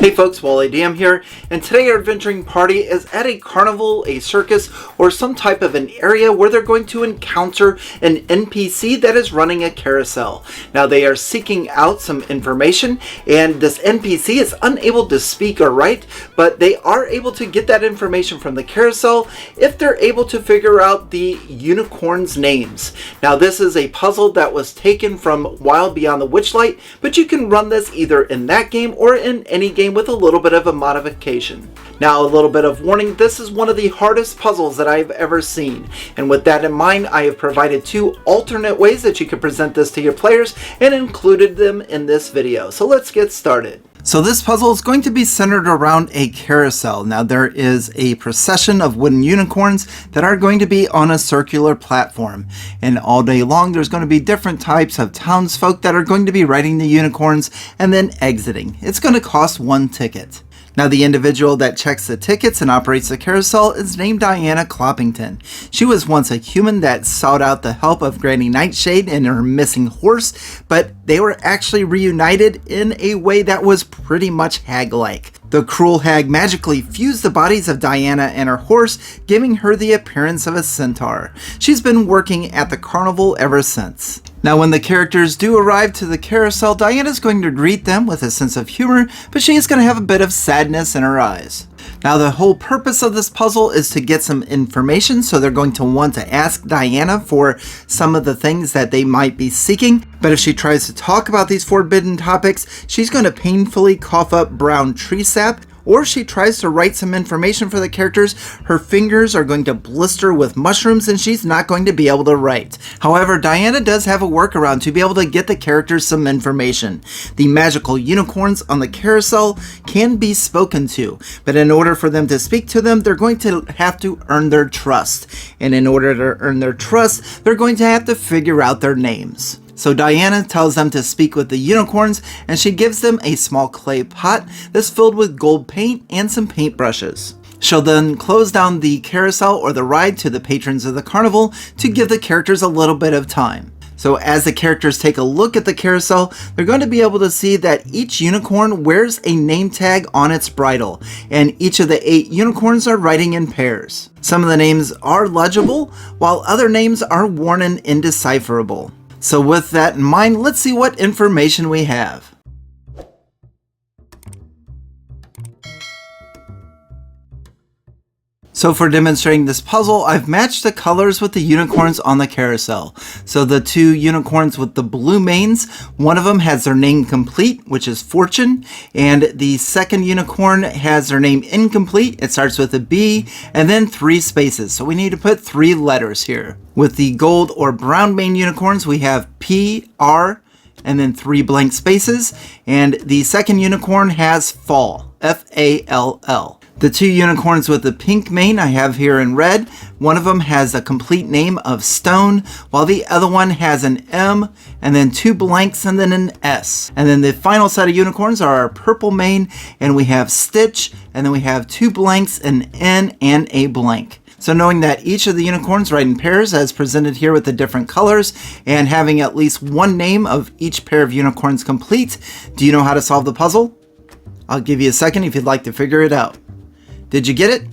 Hey folks, Wally DM here, and today our adventuring party is at a carnival, a circus, or some type of an area where they're going to encounter an NPC that is running a carousel. Now they are seeking out some information, and this NPC is unable to speak or write, but they are able to get that information from the carousel if they're able to figure out the unicorns' names. Now this is a puzzle that was taken from Wild Beyond the Witchlight, but you can run this either in that game or in any game with a little bit of a modification. Now, a little bit of warning, this is one of the hardest puzzles that I've ever seen, and with that in mind, I have provided two alternate ways that you can present this to your players and included them in this video. So let's get started. So this puzzle is going to be centered around a carousel. Now there is a procession of wooden unicorns that are going to be on a circular platform. And all day long there's going to be different types of townsfolk that are going to be riding the unicorns and then exiting. It's going to cost 1 ticket. Now the individual that checks the tickets and operates the carousel is named Diana Cloppington. She was once a human that sought out the help of Granny Nightshade and her missing horse, but they were actually reunited in a way that was pretty much hag-like. The cruel hag magically fused the bodies of Diana and her horse, giving her the appearance of a centaur. She's been working at the carnival ever since. Now when the characters do arrive to the carousel, Diana's going to greet them with a sense of humor, but she is going to have a bit of sadness in her eyes. Now the whole purpose of this puzzle is to get some information, so they're going to want to ask Diana for some of the things that they might be seeking, but if she tries to talk about these forbidden topics, she's going to painfully cough up brown tree sap, or if she tries to write some information for the characters, her fingers are going to blister with mushrooms and she's not going to be able to write. However, Diana does have a workaround to be able to get the characters some information. The magical unicorns on the carousel can be spoken to, but in order for them to speak to them, they're going to have to earn their trust. And in order to earn their trust, they're going to have to figure out their names. So Diana tells them to speak with the unicorns, and she gives them a small clay pot that's filled with gold paint and some paintbrushes. She'll then close down the carousel or the ride to the patrons of the carnival to give the characters a little bit of time. So as the characters take a look at the carousel, they're going to be able to see that each unicorn wears a name tag on its bridle, and each of the 8 unicorns are writing in pairs. Some of the names are legible, while other names are worn and indecipherable. So with that in mind, let's see what information we have. So for demonstrating this puzzle, I've matched the colors with the unicorns on the carousel. So the 2 unicorns with the blue manes, one of them has their name complete, which is Fortune, and the second unicorn has their name incomplete. It starts with a B and then 3 spaces. So we need to put 3 letters here. With the gold or brown mane unicorns, we have P, R, and then 3 blank spaces. And the second unicorn has Fall, F-A-L-L. The 2 unicorns with the pink mane I have here in red. One of them has a complete name of Stone, while the other one has an M, and then 2 blanks, and then an S. And then the final set of unicorns are our purple mane, and we have Stitch, and then we have 2 blanks, an N, and a blank. So knowing that each of the unicorns write in pairs as presented here with the different colors, and having at least 1 name of each pair of unicorns complete, do you know how to solve the puzzle? I'll give you a second if you'd like to figure it out. Did you get it?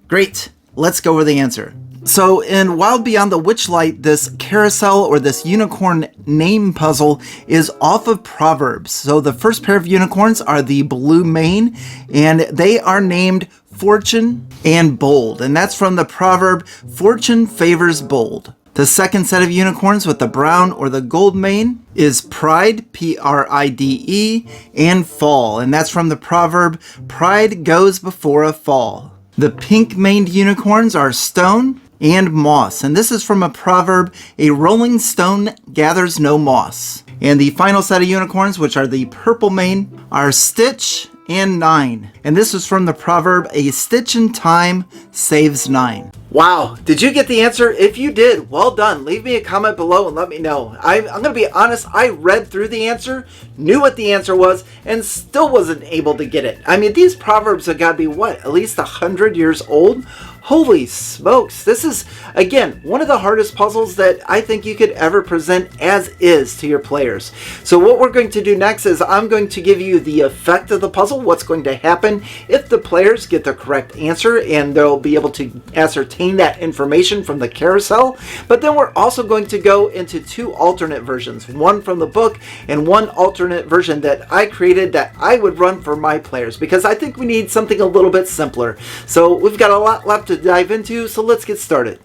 Great, let's go over the answer. So in Wild Beyond the Witchlight, this carousel or this unicorn name puzzle is off of Proverbs. So the first pair of unicorns are the blue mane, and they are named Fortune and Bold, and that's from the proverb, Fortune favors bold. The second set of unicorns with the brown or the gold mane is Pride, P-R-I-D-E, and Fall, and that's from the proverb, Pride goes before a fall. The pink-maned unicorns are Stone and Moss, and this is from a proverb, a rolling stone gathers no moss. And the final set of unicorns, which are the purple mane, are Stitch and 9. And this is from the proverb, a stitch in time saves 9. Wow, did you get the answer? If you did, well done. Leave me a comment below and let me know. I'm going to be honest, I read through the answer, knew what the answer was, and still wasn't able to get it. I mean, these proverbs have got to be, what, at least 100 years old? Holy smokes, this is, again, one of the hardest puzzles that I think you could ever present as is to your players. So what we're going to do next is I'm going to give you the effect of the puzzle, what's going to happen if the players get the correct answer, and they'll be able to ascertain that information from the carousel. But then we're also going to go into two alternate versions, one from the book and one alternate version that I created that I would run for my players, because I think we need something a little bit simpler. So we've got a lot left to dive into, so let's get started.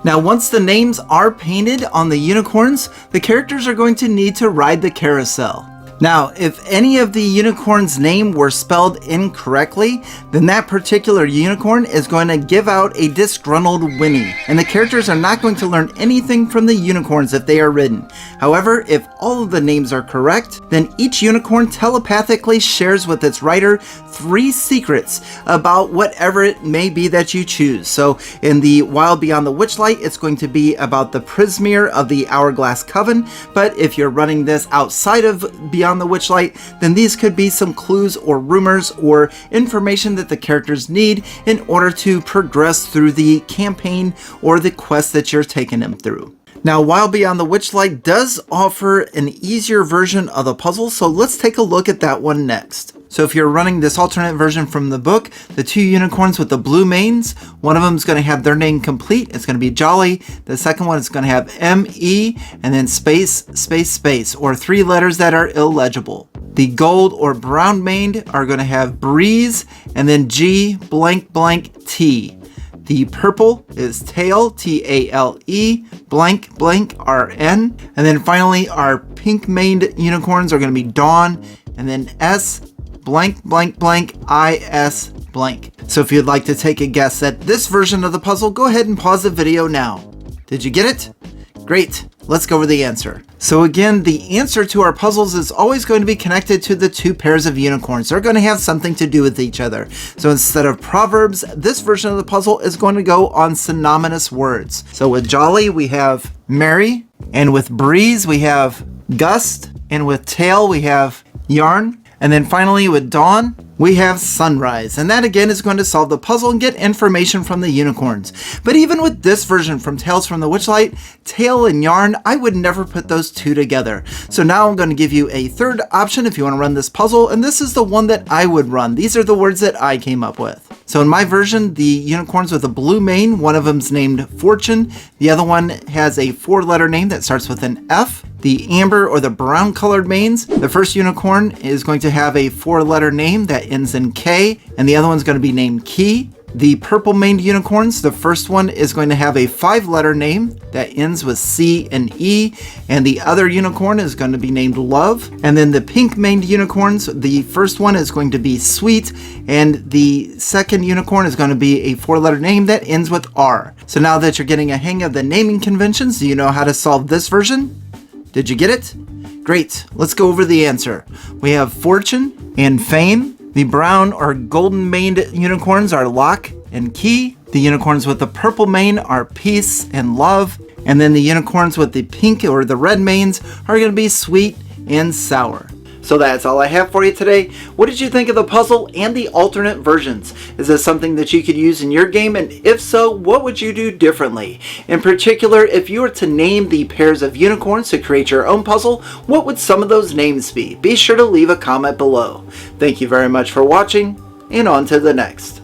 Now, once the names are painted on the unicorns, the characters are going to need to ride the carousel. Now, if any of the unicorn's name were spelled incorrectly, then that particular unicorn is going to give out a disgruntled whinny, and the characters are not going to learn anything from the unicorns if they are ridden. However, if all of the names are correct, then each unicorn telepathically shares with its rider 3 secrets about whatever it may be that you choose. So in the Wild Beyond the Witchlight, it's going to be about the Prismere of the Hourglass Coven, but if you're running this outside of Beyond the Witchlight, then these could be some clues or rumors or information that the characters need in order to progress through the campaign or the quest that you're taking them through. Now, Wild Beyond the Witchlight does offer an easier version of the puzzle, so let's take a look at that one next. So if you're running this alternate version from the book, the 2 unicorns with the blue manes, one of them is going to have their name complete. It's going to be Jolly. The second one is going to have M-E and then space, space, space, or 3 letters that are illegible. The gold or brown maned are going to have Breeze and then G blank blank T. The purple is Tail, T-A-L-E, blank blank R-N. And then finally our pink maned unicorns are going to be Dawn and then S blank blank blank I-S blank. So if you'd like to take a guess at this version of the puzzle, go ahead and pause the video now. Did you get it? Great, let's go over the answer. So again, the answer to our puzzles is always going to be connected to the 2 pairs of unicorns. They're going to have something to do with each other. So instead of proverbs, this version of the puzzle is going to go on synonymous words. So with Jolly, we have merry, and with breeze, we have gust, and with tail, we have yarn. And then finally with Dawn, we have sunrise, and that again is going to solve the puzzle and get information from the unicorns. But even with this version from Tales from the Witchlight, tail and yarn, I would never put those 2 together. So now I'm going to give you a third option if you want to run this puzzle, and this is the one that I would run. These are the words that I came up with. So in my version, the unicorns with a blue mane, one of them's named Fortune, the other one has a 4-letter name that starts with an F. The amber or the brown colored manes, the first unicorn is going to have a 4-letter name that ends in K, and the other one's going to be named Key. The purple maned unicorns, the first one is going to have a 5-letter name that ends with C and E, and the other unicorn is going to be named Love. And then the pink maned unicorns, the first one is going to be Sweet, and the second unicorn is going to be a 4-letter name that ends with R. So now that you're getting a hang of the naming conventions, do you know how to solve this version? Did you get it? Great, let's go over the answer. We have Fortune and Fame. The brown or golden maned unicorns are Lock and Key. The unicorns with the purple mane are Peace and Love. And then the unicorns with the pink or the red manes are going to be Sweet and Sour. So that's all I have for you today. What did you think of the puzzle and the alternate versions? Is this something that you could use in your game? And if so, what would you do differently? In particular, if you were to name the pairs of unicorns to create your own puzzle, what would some of those names be? Be sure to leave a comment below. Thank you very much for watching, and on to the next.